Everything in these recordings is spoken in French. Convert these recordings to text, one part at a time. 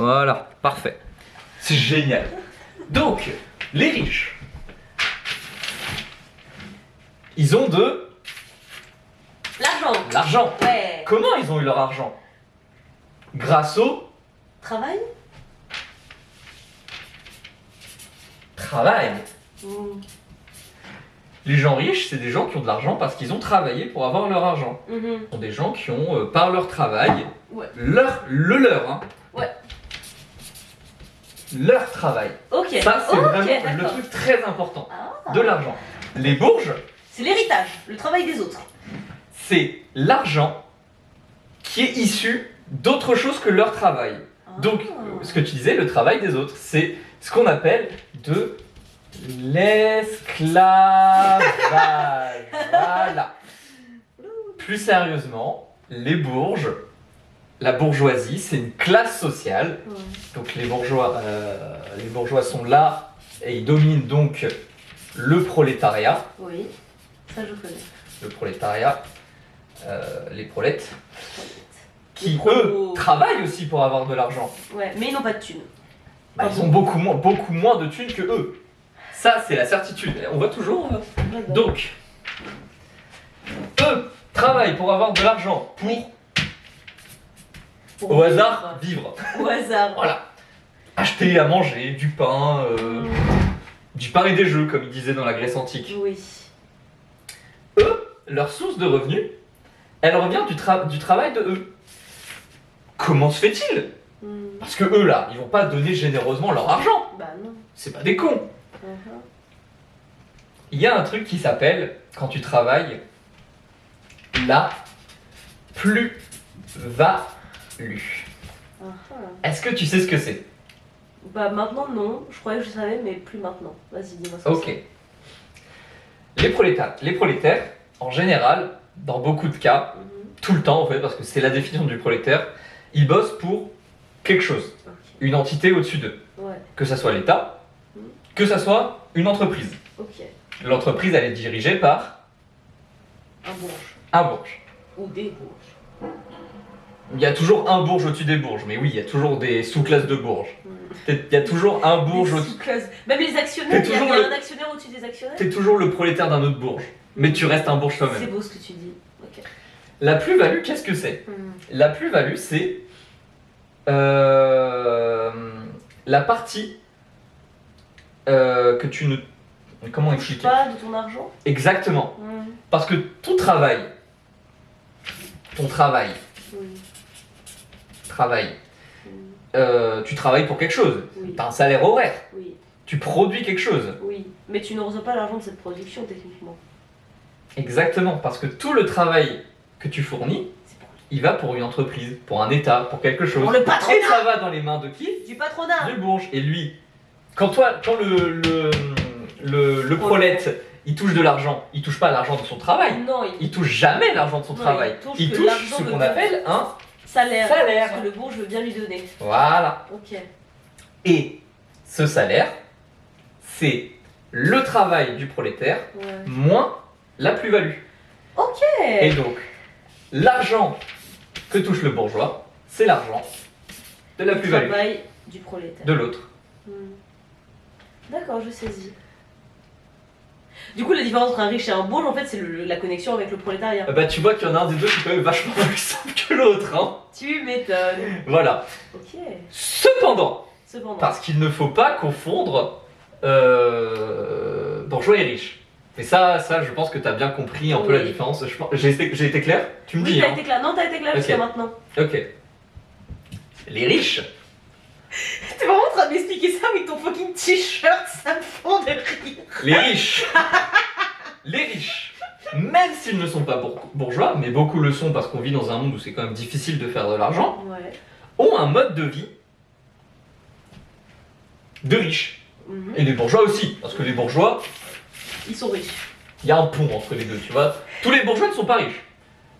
Voilà, parfait. C'est génial. Donc, les riches, ils ont de L'argent. l'argent. Ouais. Comment ils ont eu leur argent? Grâce au Travail. travail. Mmh. Les gens riches, c'est des gens qui ont de l'argent parce qu'ils ont travaillé pour avoir leur argent. Mhm. Ce sont des gens qui ont, par leur travail, Ouais. le leur, hein. Ouais. Leur travail. Ok. Ça, c'est Ok, vraiment le d'accord. truc très important Ah. de l'argent. Les bourges, C'est l'héritage, le travail des autres. c'est l'argent qui est issu d'autre chose que leur travail. Donc, ce que tu disais, le travail des autres, c'est ce qu'on appelle de l'esclavage. Voilà. Plus sérieusement, les bourges, la bourgeoisie, c'est une classe sociale. Ouais. Donc les bourgeois sont là et ils dominent donc le prolétariat. Oui, ça je connais. Le prolétariat, les prolètes, qui Les prolos. eux travaillent aussi pour avoir de l'argent. Ouais, mais ils n'ont pas de thunes. Bah, ils ont beaucoup moins de thunes que eux. Ça, c'est la certitude. On voit toujours. Donc, eux travaillent pour avoir de l'argent, pour, au hasard, vivre. Au hasard. Voilà. Acheter à manger, du pain, du pain et des jeux, comme ils disaient dans la Grèce antique. Oui. Eux, leur source de revenus, elle revient du travail de eux. Comment se fait-il? Parce que eux, là, ils vont pas donner généreusement leur argent. Bah non. C'est pas des cons. Mhm. Il y a un truc qui s'appelle, quand tu travailles, la plus-value. Est-ce que tu sais ce que c'est? Bah maintenant non, je croyais que je savais, mais plus maintenant. Vas-y, dis-moi ça. Ok. Les prolétaires, en général, dans beaucoup de cas, tout le temps en fait, parce que c'est la définition du prolétaire, ils bossent pour quelque chose, Ok. une entité au-dessus d'eux. Ouais, Que ça soit l'État, que ça soit une entreprise. ok. L'entreprise, elle est dirigée par Un bourge. un bourge. Ou des bourges. Il y a toujours un bourge au-dessus des bourges, mais oui, il y a toujours des sous-classes de bourges. Il y a toujours un bourge Des au-dessus. sous-classes. Même les actionnaires, T'es il y a toujours un actionnaire au-dessus des actionnaires. T'es toujours le prolétaire d'un autre bourge, mais tu restes un bourge C'est toi-même. beau ce que tu dis. Ok. La plus-value, qu'est-ce que c'est? La plus-value, c'est la partie que tu ne... Comment Touche expliquer? pas de ton argent. Exactement. Mm. Parce que ton travail, Oui. tu travailles pour quelque chose. Oui. Tu as un salaire horaire. Oui. Tu produis quelque chose. Oui. Mais tu ne reçois pas l'argent de cette production techniquement. Exactement. Parce que tout le travail que tu fournis, C'est pour il va pour une entreprise, pour un État, pour quelque chose. Pour le patronat. Et ça va dans les mains de qui? du patronat. Du bourge. Et lui, quand le prolète, il touche de l'argent, il touche pas l'argent de son travail. Non, Il touche jamais l'argent de son Non, travail. il Il touche que touche l'argent ce de qu'on bourge. appelle un salaire. Salaire. Parce que le bourge veut bien lui donner. voilà. Ok. Et ce salaire, c'est le travail du prolétaire Ouais. moins la plus-value. Ok. Et donc, l'argent que touche le bourgeois, c'est l'argent de la Le plus-value travail du prolétaire. de l'autre. Hmm. D'accord, je saisis. Du coup, la différence entre un riche et un bourge, en fait, c'est la connexion avec le prolétariat. Bah tu vois qu'il y en a un des deux qui est quand même vachement plus simple que l'autre, hein. Tu m'étonnes. Voilà. Ok. Cependant, Cependant. parce qu'il ne faut pas confondre bourgeois et riche. Et ça, je pense que tu as bien compris un peu la Oui. différence. J'ai été clair? Tu me Oui, dis, t'as hein. été clair. Non, t'as été clair jusqu'à Ok. maintenant. Ok. Les riches, T'es vraiment en train de m'expliquer ça avec ton fucking t-shirt, ça me fond de rire. les riches, les riches, même s'ils ne sont pas bourgeois, mais beaucoup le sont parce qu'on vit dans un monde où c'est quand même difficile de faire de l'argent, Ouais. ont un mode de vie de riches. Mhm. Et les bourgeois aussi, parce que les bourgeois, Ils sont riches. il y a un pont entre les deux, tu vois. Tous les bourgeois ne sont pas riches.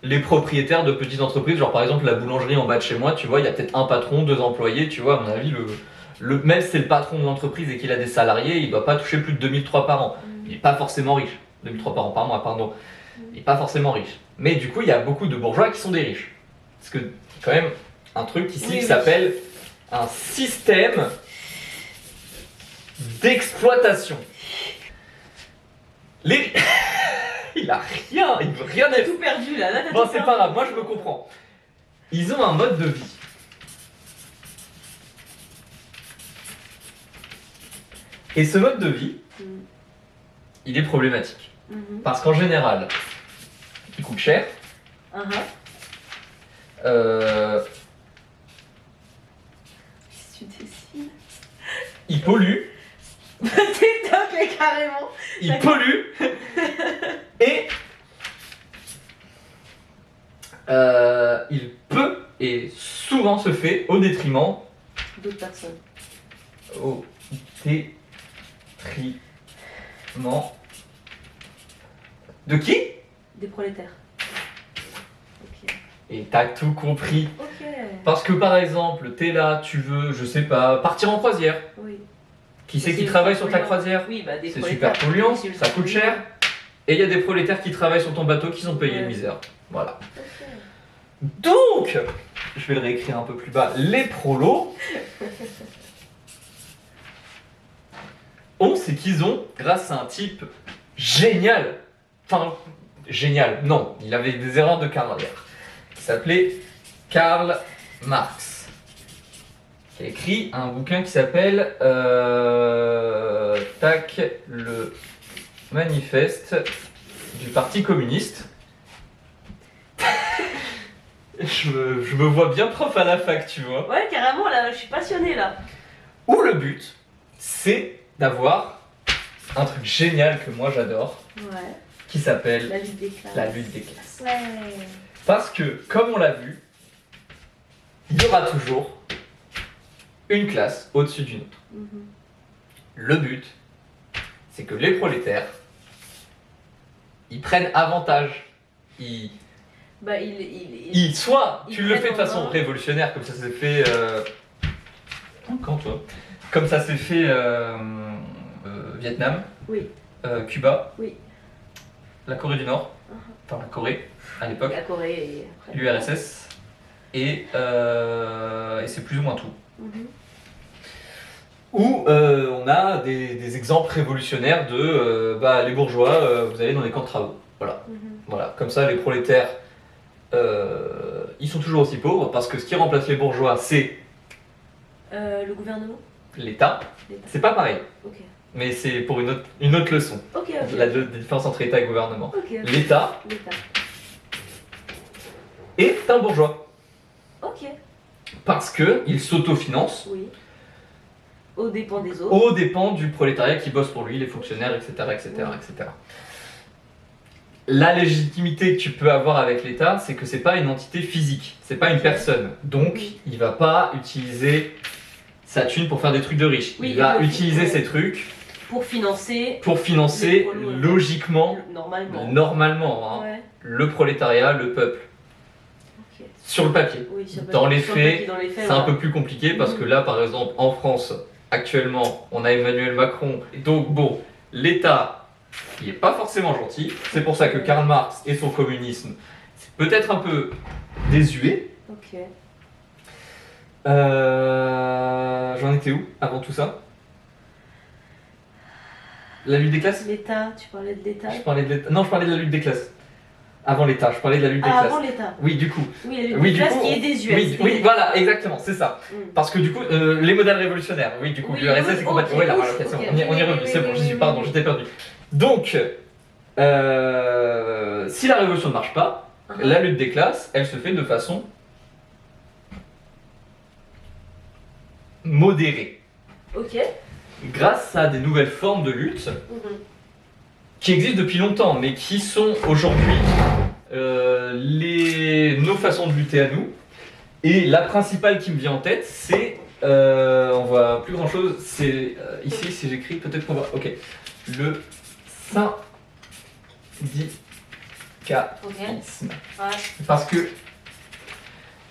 Les propriétaires de petites entreprises, genre par exemple la boulangerie en bas de chez moi, tu vois, il y a peut-être un patron, 2 employés, tu vois, à mon avis, même si c'est le patron de l'entreprise et qu'il a des salariés, il ne doit pas toucher plus de 2003 par an. Il n'est pas forcément riche. 2003 par an par mois, pardon. Il n'est pas forcément riche. Mais du coup, il y a beaucoup de bourgeois qui sont des riches. Parce que, quand même, un truc ici Oui, qui oui. s'appelle un système d'exploitation. Les... il a rien, il veut rien T'as être. tout perdu là, t'as Bon, tout c'est perdu. pas grave, moi je me comprends. Ils ont un mode de vie. Et ce mode de vie, Mhm. il est problématique. Mhm. Parce qu'en général, il coûte cher. Uh-huh. Si tu dessines. Il pollue. T'es top, mais carrément. Il pollue. Et il peut et souvent se fait au détriment. D'autres personnes. Au détriment. De qui? Des prolétaires. Ok. Et t'as tout compris. Ok. Parce que par exemple, t'es là, tu veux, je sais pas, partir en croisière. Oui. Qui c'est C'est qui travaille sur ta polluant. croisière? Oui, bah des C'est prolétaires. super polluant, Oui, c'est ça coûte cher. Et il y a des prolétaires qui travaillent sur ton bateau qui sont payés Ouais. une misère. Voilà. Ok. Donc, je vais le réécrire un peu plus bas. Les prolos c'est qu'ils ont, grâce à un type génial, enfin, génial, non, il avait des erreurs de carrière, qui s'appelait Karl Marx, qui a écrit un bouquin qui s'appelle tac, le manifeste du Parti communiste. Je me vois bien prof à la fac, tu vois. Ouais, carrément, là, je suis passionnée là. Où le but, c'est d'avoir un truc génial que moi j'adore, Ouais. qui s'appelle La lutte des classes. la lutte des classes. Ouais. Parce que, comme on l'a vu, il y aura toujours une classe au-dessus d'une autre. Mhm. Le but, c'est que les prolétaires, ils prennent avantage. Bah, Soit ils tu le fais de prennent en façon main. révolutionnaire, comme ça s'est fait. Quand toi? Comme ça s'est fait Vietnam, Oui. Cuba, Oui. la Corée du Nord, Uh-huh. enfin la Corée à l'époque, La Corée et après. l'URSS, et c'est plus ou moins tout. Mhm. Où on a des exemples révolutionnaires de les bourgeois, vous allez dans les camps de travaux. Voilà. Mhm. Voilà. Comme ça, les prolétaires, ils sont toujours aussi pauvres parce que ce qui remplace les bourgeois, c'est Le gouvernement. l'État. L'État. C'est pas pareil, Ok. mais c'est pour une autre leçon. Ok, ok. La différence entre État et gouvernement. Ok. L'État L'État. est un bourgeois Ok. parce qu'il s'autofinance Oui. Aux dépens des autres. aux dépens du prolétariat qui bosse pour lui, les fonctionnaires, etc. etc., Oui. etc. La légitimité que tu peux avoir avec l'État, c'est que c'est pas une entité physique, c'est pas une personne. Donc, Oui. il va pas utiliser sa thune pour faire des trucs de riches. Oui, il va il le utiliser fait. ces trucs Pour financer. pour financer Les prolos, logiquement, Normalement. normalement, hein, Ouais. le prolétariat, le peuple. Ok. Sur le papier. Oui, sur Dans les sur le faits, papier, dans les faits, C'est un voilà. peu plus compliqué parce que Mhm. là, par exemple, en France, actuellement, on a Emmanuel Macron. Donc bon, l'État, il n'est pas forcément gentil. C'est pour ça que Karl Marx et son communisme, c'est peut-être un peu désuet. Ok. J'en étais où avant tout ça? La lutte des classes? L'État, tu parlais de l'État. Je parlais de l'État. Non, je parlais de la lutte des classes. Avant l'État, je parlais de la lutte des Ah, classes. avant l'État. Oui, du coup. Oui, la lutte Oui, des du classes coup, qui est désuète. Oui, c'était- oui, voilà, exactement, c'est ça. Mm. Parce que du coup, les modèles révolutionnaires, oui, du coup, Oui, l'URSS oui, c'est complètement. ok, Oui, là, ouf, voilà, ok, c'est bon, ok. on y Oui, revient, oui, c'est oui, bon, oui, j'y suis, oui, pardon, oui. j'étais perdu. Donc, si la révolution ne marche pas, Uh-huh. la lutte des classes, elle se fait de façon modérée, Ok. grâce à des nouvelles formes de lutte Mhm. qui existent depuis longtemps, mais qui sont aujourd'hui nos façons de lutter à nous. Et la principale qui me vient en tête, c'est, on voit plus grand chose, c'est ici, si j'écris, peut-être qu'on voit, ok, le syndicalisme. Ouais. Parce que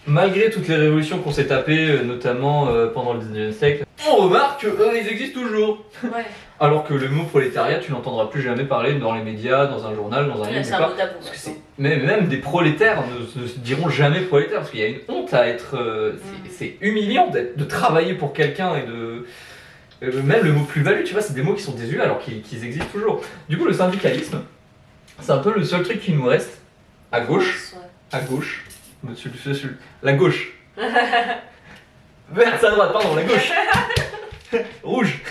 malgré toutes les révolutions qu'on s'est tapées, notamment pendant le 19e siècle, on remarque qu'eux, ils existent toujours. Ouais. Alors que le mot prolétariat, tu n'entendras plus jamais parler dans les médias, dans un journal, dans un livre, C'est nulle un part. mot tabou. Parce que même des prolétaires ne se diront jamais prolétaires, parce qu'il y a une honte à être... c'est humiliant de travailler pour quelqu'un et de... même le mot plus-value, tu vois, c'est des mots qui sont désuets alors qu'ils existent toujours. Du coup, le syndicalisme, c'est un peu le seul truc qui nous reste à gauche. À gauche. La gauche. Vert, c'est à droite, pardon, la gauche. Rouge.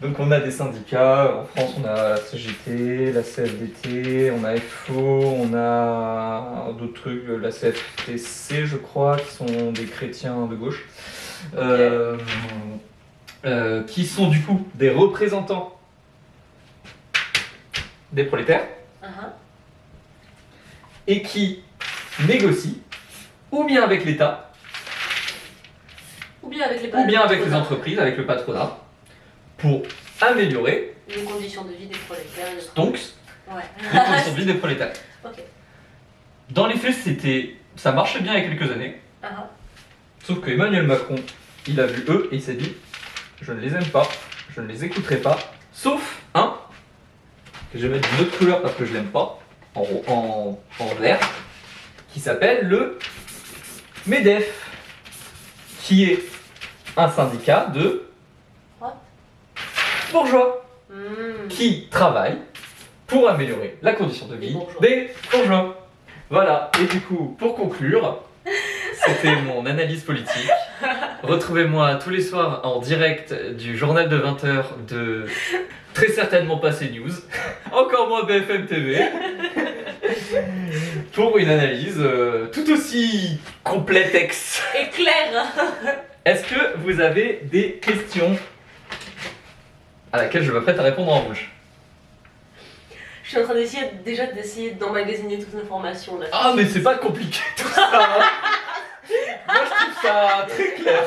Donc on a des syndicats, en France on a la CGT, la CFDT, on a FO, on a d'autres trucs, la CFTC je crois, qui sont des chrétiens de gauche, qui sont du coup des représentants des prolétaires, et qui négocient ou bien avec l'État, ou bien avec les entreprises, avec le patronat, pour améliorer les conditions de vie des prolétaires. donc Ouais. les conditions de vie des prolétaires. Ok. Dans les faits, ça marchait bien il y a quelques années, sauf que Emmanuel Macron, il a vu eux et il s'est dit je ne les aime pas, je ne les écouterai pas, sauf un que je vais mettre d'une autre couleur parce que je l'aime pas, en vert, qui s'appelle le MEDEF, qui est un syndicat de bourgeois qui travaillent pour améliorer la condition de vie des bourgeois. Voilà, et du coup, pour conclure, c'était mon analyse politique. Retrouvez-moi tous les soirs en direct du journal de 20h de très certainement pas CNews, encore moins BFM TV, pour une analyse tout aussi complexe. Et clair. Est-ce que vous avez des questions à laquelle je m'apprête à répondre en rouge? Je suis en train d'essayer d'emmagasiner toute l'information là. Ah mais c'est pas compliqué tout ça. Moi je trouve ça très clair.